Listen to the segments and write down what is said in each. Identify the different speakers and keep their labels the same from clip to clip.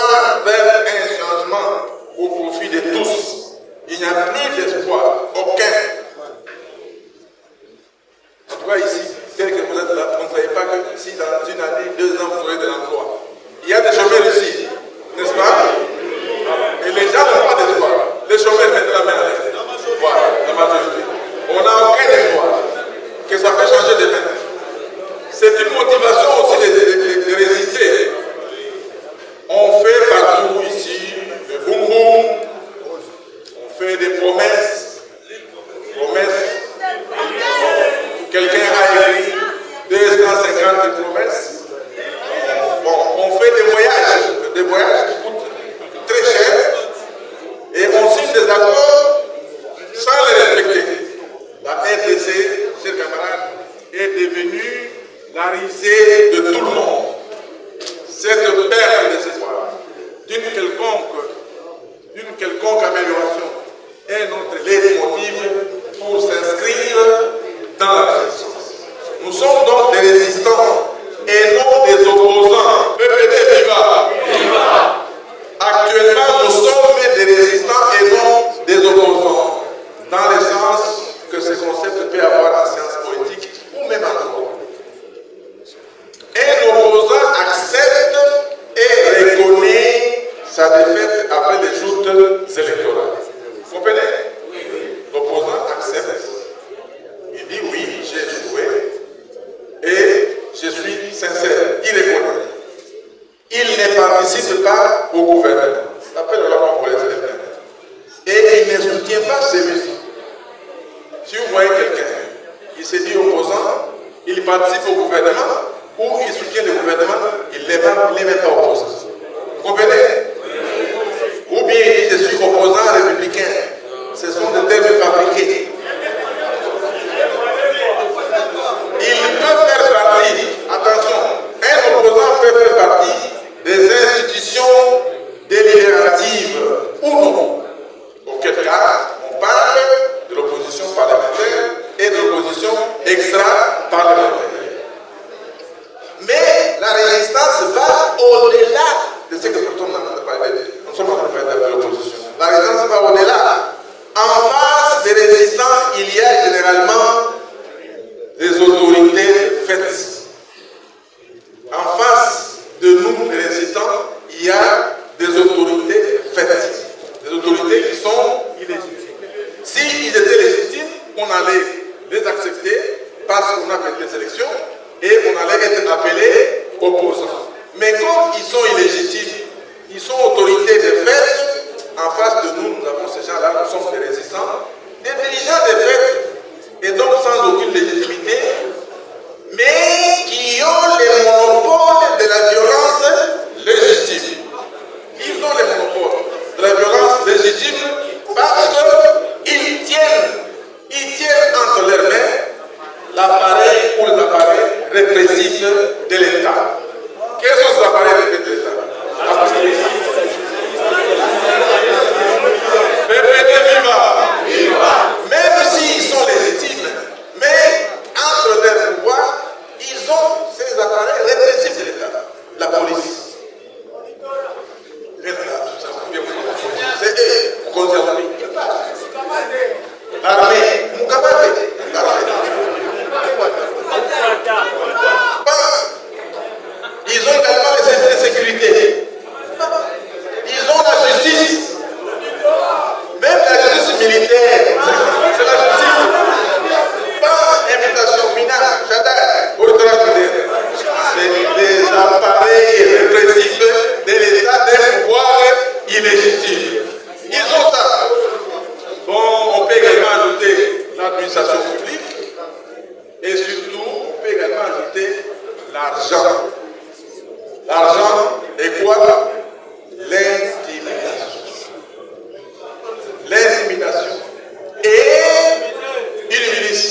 Speaker 1: va vers un changement au profit de tous. Il n'y a plus d'espoir, aucun. En tout cas ici, tel que vous êtes là, vous ne savez pas que si dans une année, 2 ans, vous aurez de l'emploi. Il y a des chômeurs ici, n'est-ce pas? Et les gens n'ont pas d'espoir. Les chômeurs mettent la main à l'air. Voilà, la majorité. On n'a aucun espoir que ça fait changer de main. C'est une motivation aussi de résister. On fait partout ici le boum boum, on fait des promesses. Quelqu'un a écrit 250 promesses. Bon, on fait des voyages qui coûtent très cher, et on signe des accords sans les respecter. La RDC, chers camarades, est devenue la risée de tout le monde. Cette perte d'espoir d'une quelconque amélioration est notre leitmotiv pour s'inscrire dans la résistance. Nous sommes donc des résistants et non des opposants. PPD viva! Viva! Actuellement, nous sommes des résistants et non des opposants, dans le sens que ce concept peut avoir en sciences politiques ou même en droit. Un opposant accepte et reconnaît sa défaite après les joutes électorales. Vous comprenez? L'opposant accepte. Il dit oui, j'ai joué et je suis sincère. Il reconnaît. Il ne participe pas au gouvernement. Appelle la congolaise. Et il ne soutient pas celui-ci. Si vous voyez quelqu'un qui se dit opposant, il participe au gouvernement, ou il soutient le gouvernement, il n'est même pas opposant. Vous comprenez? Ou bien il dit je suis opposant républicain. Ce sont des termes fabriqués. Il peut faire partie, attention, un opposant peut faire partie des institutions délibératives ou non. Auquel cas, on parle de l'opposition parlementaire et de l'opposition extra-parlementaire. Mais la résistance va au-delà de ce que nous sommes en train de parler. Nous sommes en train de parler de l'opposition. La résistance va au-delà. En face des résistants, il y a généralement des autorités faites. En face de nous, les résistants, il y a des autorités faites. Des autorités qui sont illégitimes. S'ils étaient légitimes, on allait les accepter parce qu'on a fait des élections et on allait être appelés opposants. Mais comme ils sont illégitimes, ils sont autorités de fait, en face de nous, nous avons ces gens-là, nous sommes des résistants, des dirigeants de fait, et donc sans aucune légitimité, mais qui ont le monopole de la violence légitime. Ils ont le monopole de la violence légitime parce qu'ils tiennent entre leurs mains l'appareil ou les appareils répressifs de l'État. Quels sont ces appareils répressifs de l'État? PPD viva! Même s'ils sont légitimes, mais entre leurs pouvoirs, ils ont ces appareils répressifs de l'État. La police. C'est eux, concernés. L'armée, ils ont également les services de sécurité. Ils ont la justice. Même la justice militaire. C'est la justice. Pas invitation, minage, jadar, c'est des appareils répressifs de l'État, des pouvoirs illégitimes. Ils ont ça. Bon, on peut également ajouter l'administration publique et surtout, on peut également ajouter l'argent. L'argent est quoi? L'intimidation. L'intimidation. Et une milice.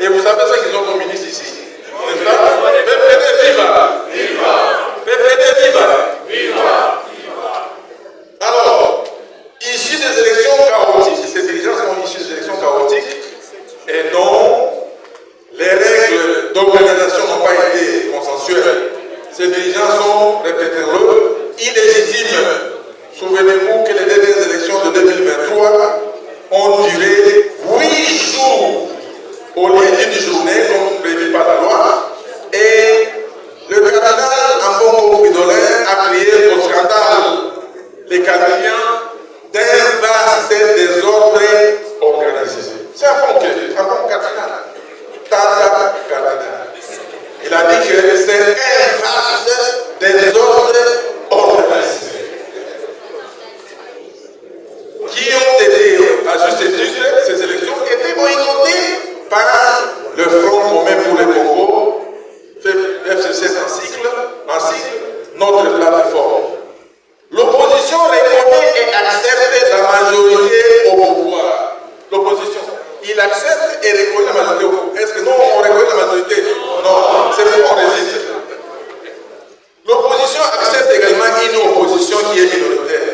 Speaker 1: Et vous savez ce qu'ils ont comme milice ici? N'est-ce pas? PPD viva! PPD viva! Alors, issus des élections chaotiques, ces dirigeants sont issus des élections chaotiques et dont les règles d'organisation n'ont pas été consensuelles. Ces dirigeants sont, répétez-le, illégitimes. Souvenez-vous que les dernières élections de 2023 ont duré 8 jours au lieu d'une journée, comme prévu par la loi. Et le cardinal Ambongo Fridolin a crié au scandale les qualifiant d'un vaste désordre organisé. C'est un bon cardinal. Tata cardinal. Il a dit que c'est un vaste désordre organisé. Qui ont été, à juste titre, ces élections étaient boycottées par le Front commun pour le Congo, FCC en cycle, notre plateforme. L'opposition reconnaît et accepte la majorité au pouvoir. L'opposition, il accepte et reconnaît la majorité au pouvoir. Est-ce que nous, on reconnaît la majorité? Non, c'est pourquoi on résiste. L'opposition accepte également une opposition qui est minoritaire.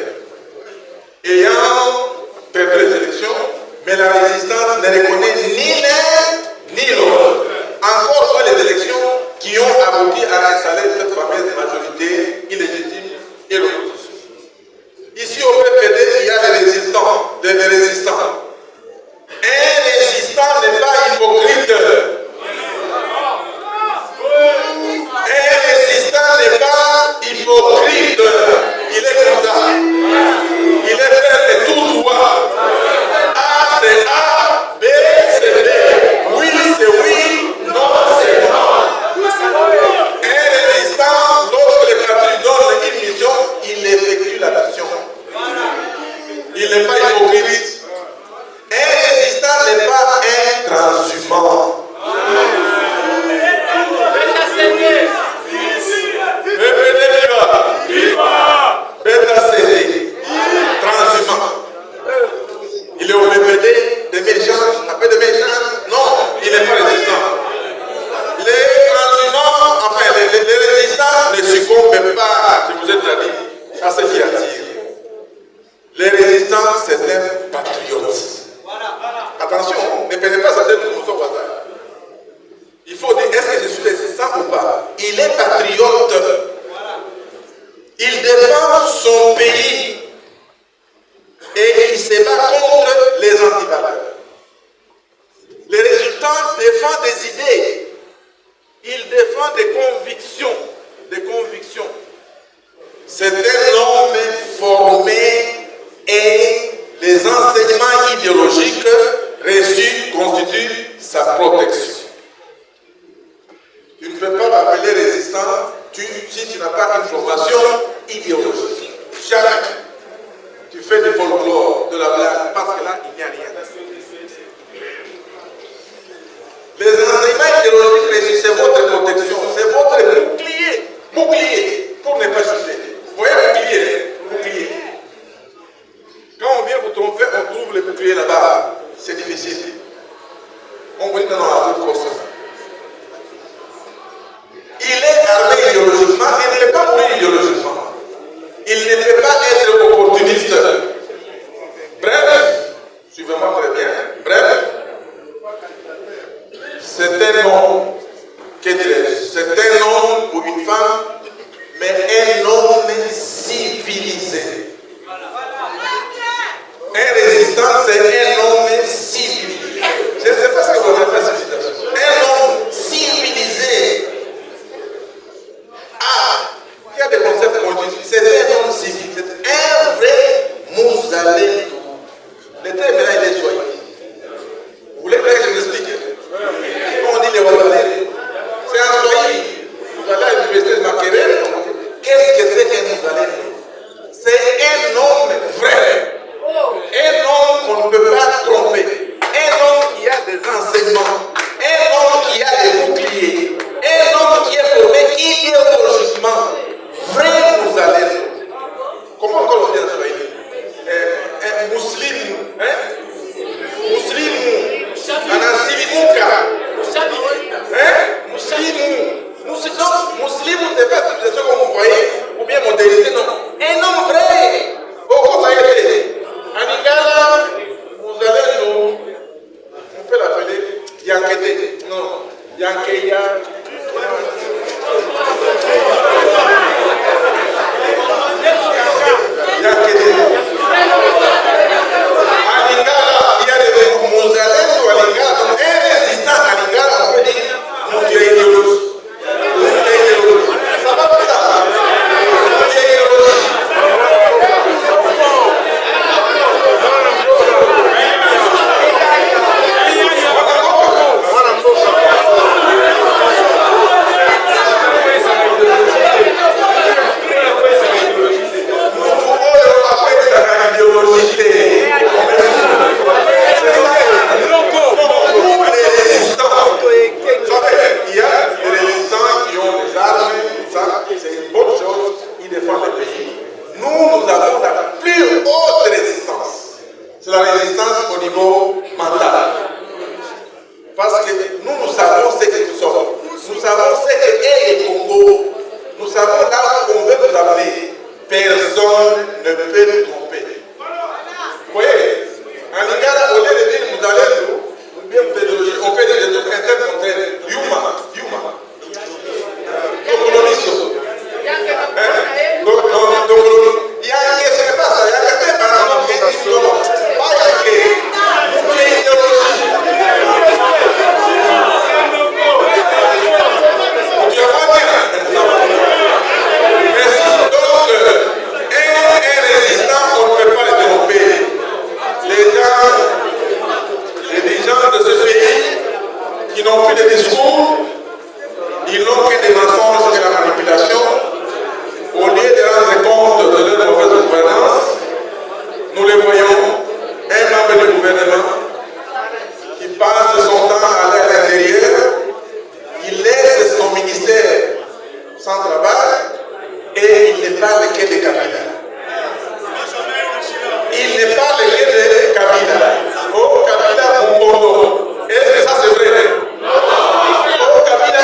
Speaker 1: Ayant perdu les élections, mais la résistance ne reconnaît ni l'un ni l'autre. Encore moins les élections qui ont abouti à installer cette fameuse majorité illégitime et l'opposition. Ici au PPD, il y a des résistants, des résistants. Un résistant n'est pas hypocrite. Un résistant n'est pas hypocrite. Il est comme ça. Il est fait de tout droit. A c'est A, B c'est B. Oui c'est oui, non c'est non. Un résistant, lorsque le parti donne une mission, il effectue la mission. Il n'est pas hypocrite. Un résistant n'est pas un transhumant. Transhumant. Il est au PPD, des méchants, après des méchants. Non, il n'est pas résistant. Les transhumants, enfin, les résistants ne succombent pas, je vous ai déjà dit, à ce qui attire. Les résistants, c'est un patriote. Attention, ne prenez pas ça de nous au hasard. Il faut dire, est-ce que je suis résistant ou pas? Il est patriote. Il défend son pays. Et il se bat contre les antivaleurs. Les résultats défendent des idées. Il défend des convictions. Des convictions. C'est un homme formé et les enseignements idéologiques reçus constituent sa protection. Tu ne peux pas m'appeler résistant si tu n'as pas une formation idéologique. Jamais. Tu fais du folklore, de la blague, parce que là, il n'y a rien. Les enseignements idéologiques reçus, c'est votre protection, c'est votre bouclier. Bouclier, pour ne pas juger. Vous voyez, bouclier, bouclier. Quand on vient vous tromper, on trouve le bouclier là-bas. C'est difficile. On vous dit non, à votre course. Il est armé idéologiquement, il ne peut pas mourir idéologiquement. Il ne peut pas être opportuniste. Bref, suivez-moi très bien. Bref, c'est un homme peut nous tromper. Vous voyez, en Lingala, au lieu de dire vous allez nous, bien pédagogie, on fait des trucs intercontraires. Yuma. Donc, il y a un ce n'est pas ça, il y a quelqu'un par exemple qui est isolé. Pas il y a un résistant, on ne peut pas le tromper. Les dirigeants de ce pays qui n'ont plus de discours, ils n'ont que des mensonges et de la manipulation. Au lieu de rendre compte de leur mauvaise gouvernance, nous les voyons, un membre du gouvernement qui passe son temps à aller à l'intérieur, il laisse son ministère sans travail et il ne parle que de Kabila. Il ne parle que de Kabila. Oh, Kabila Moukono. Est-ce que ça c'est vrai? Oh, Kabila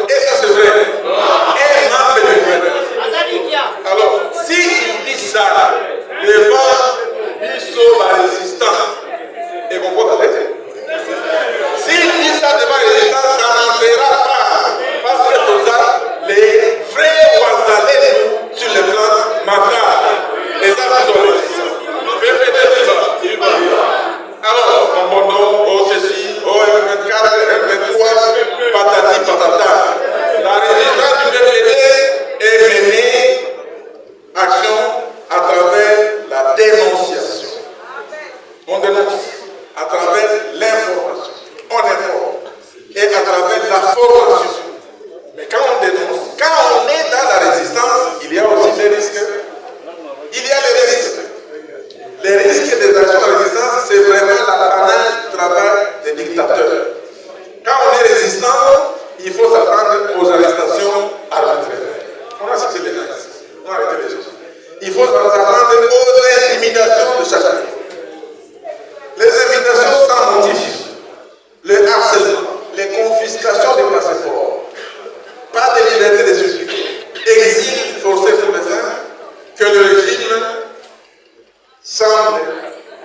Speaker 1: est-ce que ça c'est vrai? Un membre du gouvernement. Alors, s'il dit ça devant la résistance, et qu'on peut arrêter. S'il dit ça devant la résistance, ça n'entrera pas. Parce que tout ça, les vrais Ouazalais sur le plan mental, les armes de la résistance. Alors, mon nom, oh ceci, oh M24, M23, patati patata. La résistance du PPD est menée action à travers la dénonciation. On dénonce à travers l'information. On informe. Et à travers la formation. Mais quand on dénonce, quand on est dans la résistance, il y a aussi des risques. Il y a les risques. Les risques des actions de résistance, c'est vraiment l'apanage du travail des dictateurs. Quand on est résistant, il faut s'attendre aux arrestations arbitraires. On a cité les nazis. On a arrêté les choses. Il faut s'attendre aux intimidations de chaque année. Les invitations sans motif, le harcèlement, les confiscations des passeports, pas de liberté de circuler, exil forcé pour les uns, que le régime semble,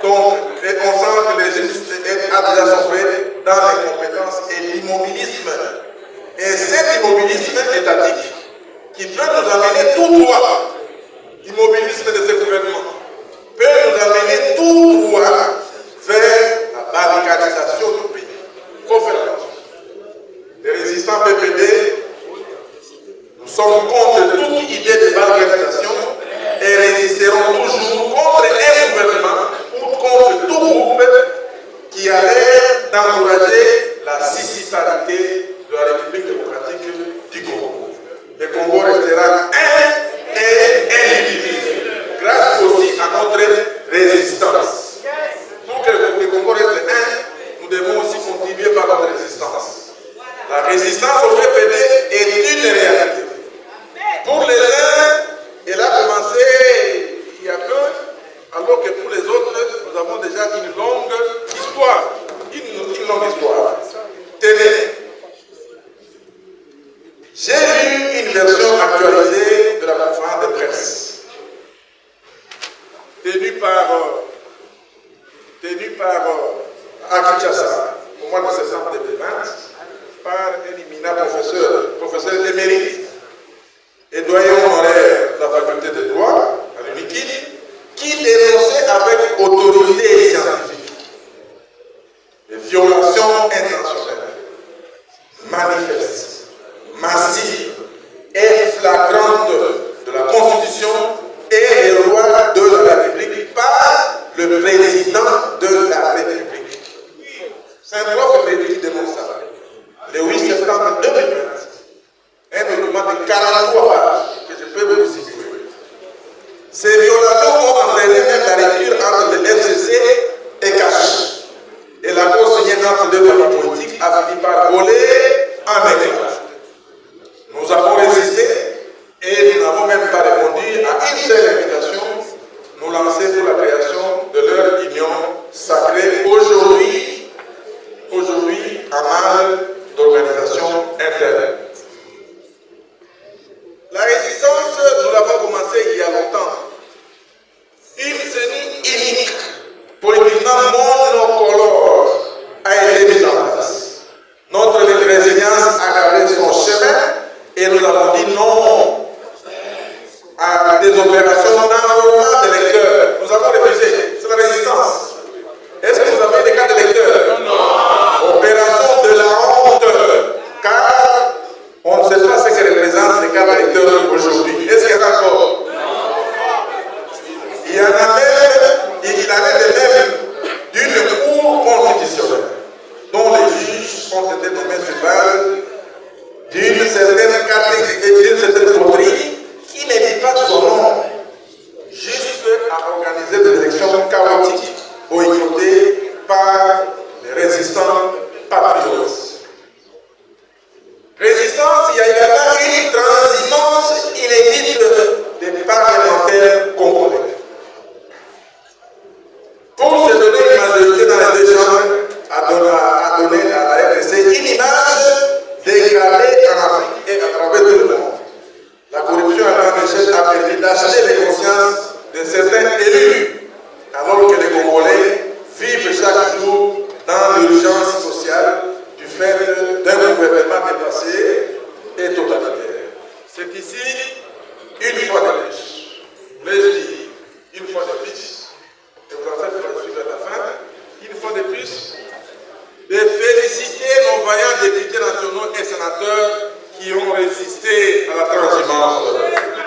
Speaker 1: donc, on sent que le régime a déjà sombré dans les compétences et l'immobilisme. Et cet immobilisme étatique qui peut nous amener tout droit, l'immobilisme de ce gouvernement, peut nous amener tout droit vers la barricadisation du pays. Il faut faire attention. Les résistants PPD, nous sommes contre toute idée de barricadisation et résisteront toujours contre un gouvernement ou contre tout groupe qui a l'air d'encourager la sissiparité de la République démocratique du Congo. Le Congo restera un et indivisible, grâce aussi à notre résistance. Pour que le Congo reste un, nous devons aussi contribuer par notre résistance. La résistance au PPD est une réalité. Pour les uns, elle a commencé il y a peu, alors que pour les autres, nous avons déjà une longue histoire. Une longue histoire. Tenez. J'ai lu une version actualisée de la conférence de presse, tenue par à Kinshasa, au mois de septembre 2020, par un éminent professeur émérite et doyen honoraire de la faculté de droit à l'UNIKID, qui dénonçait avec autorité scientifique les violations intentionnelles, manifestes, massives et flagrantes de la Constitution et des lois de la République par le président de la République. C'est un prof qui dénonce ça. Le 8 septembre 2020, un document de 43 pages que je peux vous citer. Ces violations ont entraîné même la rupture entre le FCC et CACH. Et la cause signée entre deux partis politiques a fini par voler en éclat. Nos 54 électeurs aujourd'hui. Est-ce qu'il y en a encore? Il y en a même, il en est de même d'une cour constitutionnelle dont les juges ont été nommés sur base d'une certaine catégorie, d'une certaine poterie qui ne dit pas son nom, juste à organiser des élections chaotiques boycottées par les résistants patriotes. Résistance, il y a également une transhumance inédite des parlementaires congolais. Pour se donner une majorité dans les deux chambres, à donner à la RDC une image dégradée en Afrique et à travers tout le monde. La corruption à grande échelle a permis d'acheter les consciences de certains élus, alors que les Congolais vivent chaque jour dans l'urgence sociale du fait d'un gouvernement dépassé et totalitaire. C'est ici, une fois de plus, je dis une fois de plus, et vous en savez que je suis à la fin, une fois de plus, de féliciter nos vaillants députés nationaux et sénateurs qui ont résisté à la transhumance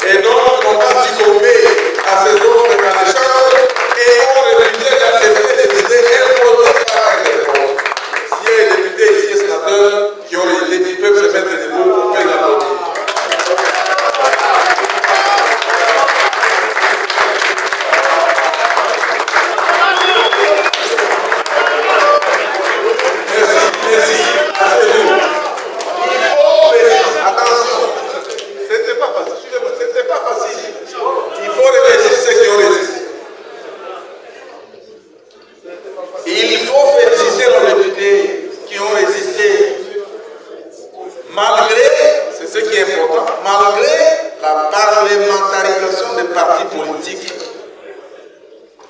Speaker 1: et donc n'ont pas succombé à ces autres dans les chambres et ont refusé d'accepter les idées imposées par les autres. S'il y a des députés ici et sénateurs qui ont les idées qui peuvent se mettre debout, on peut les applaudir.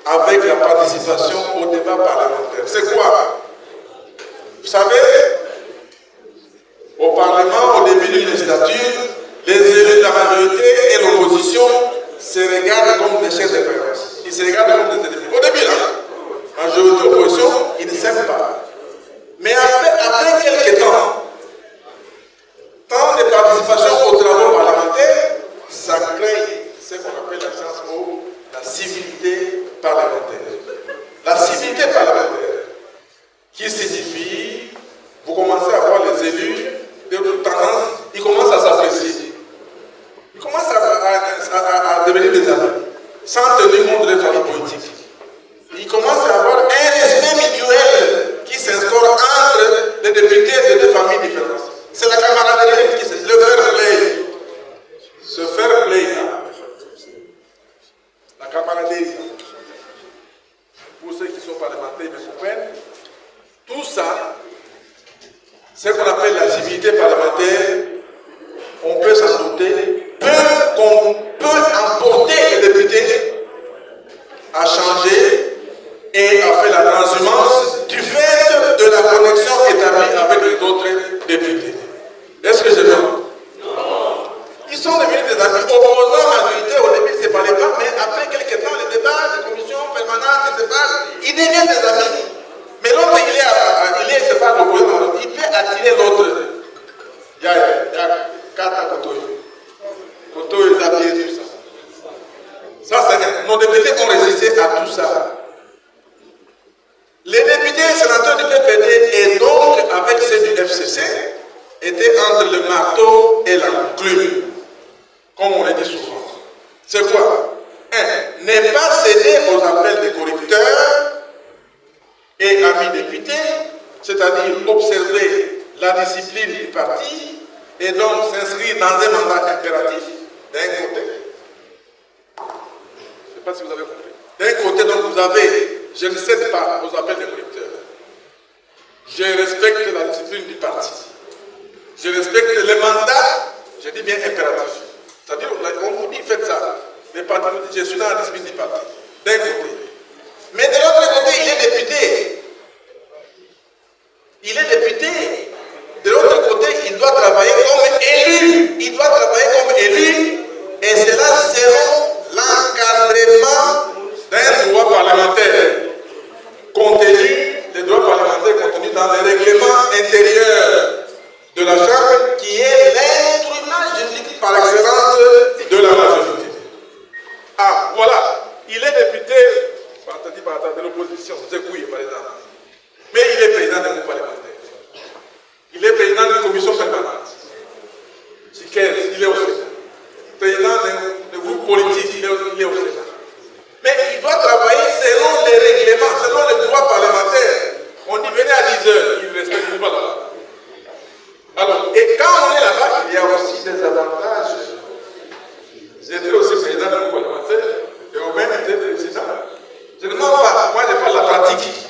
Speaker 1: Avec la participation au débat parlementaire. C'est quoi? Vous savez, au Parlement, au début d'une législature, les élus de la majorité et l'opposition se regardent comme des chefs de préférence. Ils se regardent comme des ennemis. Au début, là, majorité et opposition, ils ne s'aiment pas. Mais après quelques temps de participation aux travaux parlementaires, ça crée ce qu'on appelle la science mot, la civilité parlementaire. La civilité parlementaire, qui signifie, vous commencez à voir les élus de toute tendance, ils commencent à s'apprécier. Ils commencent à devenir des amis, sans tenir compte des familles politiques. Ils commencent à avoir un respect mutuel qui s'instaure entre les députés de deux familles différentes. C'est la camaraderie qui se le fair play. Ce fair play là. La camaraderie. Pour ceux qui sont parlementaires, me comprennent. Tout ça, ce qu'on appelle la civilité parlementaire, on peut s'en douter, qu'on peut emporter les députés à changer et à faire la transhumance du fait de la connexion établie avec les autres députés. Est-ce que je veux? Non. Ils sont devenus des amis opposants à la majorité. Au début, ils ne se parlaient pas, mais après quelques temps, les débats, les commissions permanentes, ils se parlent, ils deviennent des amis. Mais l'autre, il est pas opposant, il peut attirer l'autre. Il y a 4 côtés. Côté, Zapier, tout ça. Ça, c'est nos députés ont résisté à tout ça. Les députés et sénateurs du PPD et donc avec ceux du FCC étaient entre le marteau et l'enclume, comme on le dit souvent. C'est quoi? Ne pas céder aux appels des corrupteurs et amis députés, c'est-à-dire observer la discipline du parti et donc s'inscrire dans un mandat impératif d'un côté. Je ne sais pas si vous avez compris. D'un côté, donc vous avez, je ne cède pas aux appels des corrupteurs. Je respecte la discipline du parti. Je respecte le mandat, je dis bien impératif. C'est-à-dire, on vous dit, faites ça. Les partis vous disent, je suis dans la discipline du parti. D'un côté. Mais de l'autre côté, il est député. Il est député. De l'autre côté, il doit travailler comme élu. Il doit travailler comme élu. Et cela selon l'encadrement d'un droit parlementaire. Contenu, des droits parlementaires contenus dans les règlements intérieurs de la Chambre, qui est l'instrument juridique par excellence 15, il est au Sénat. Président d'un groupe politique, il est au Sénat. Mais il doit travailler selon les règlements, selon les droits parlementaires. On dit venez à 10 heures, il ne respecte pas là-bas. Alors, et quand on est là-bas, il y a aussi des avantages. J'étais aussi président d'un groupe parlementaire, et au même était président. Je ne mens pas, moi je parle de la pratique.